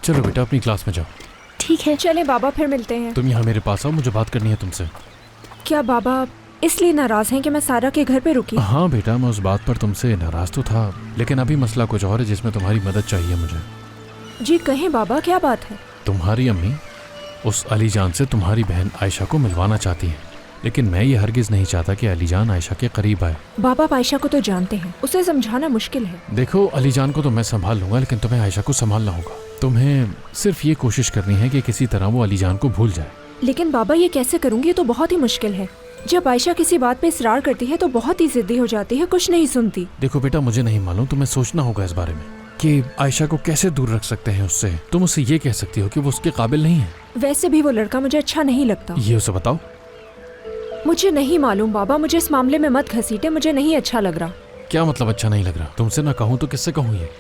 चलो बेटा अपनी क्लास में जाओ। ठीक है। चले बाबा, फिर मिलते हैं। तुम यहाँ मेरे पास आओ, मुझे बात करनी है तुमसे। क्या बाबा इसलिए नाराज हैं कि मैं सारा के घर पे रुकी? हाँ बेटा, मैं उस बात पर तुमसे नाराज तो था, लेकिन अभी मसला कुछ और है जिसमें तुम्हारी मदद चाहिए मुझे। जी कहें बाबा, क्या बात है? तुम्हारी अम्मी उस अली जान से तुम्हारी बहन आयशा को मिलवाना चाहती है, लेकिन मैं ये हरगिज नहीं चाहता कि अली जान आयशा के करीब आए। बाबा आप आयशा को तो जानते हैं, उसे समझाना मुश्किल है। देखो अली जान को तो मैं संभाल लूंगा, लेकिन तुम्हें आयशा को संभालना होगा। तुम्हें सिर्फ ये कोशिश करनी है कि किसी तरह वो अली जान को भूल जाए। लेकिन बाबा ये कैसे करूंगी? ये तो बहुत ही मुश्किल है। जब आयशा किसी बात पे इसरार करती है तो बहुत ही जिद्दी हो जाती है, कुछ नहीं सुनती। देखो बेटा, मुझे नहीं मालूम, तुम्हें सोचना होगा इस बारे में कि आयशा को कैसे दूर रख सकते हैं उससे। तुम उससे ये कह सकती हो कि वो उसके काबिल नहीं है। वैसे भी वो लड़का मुझे अच्छा नहीं लगता। ये उसे बताओ। मुझे नहीं मालूम बाबा, मुझे इस मामले में मत घसीटे, मुझे नहीं अच्छा लग रहा। क्या मतलब अच्छा नहीं लग रहा? तुमसे ना कहूँ तो किससे कहूँ ये?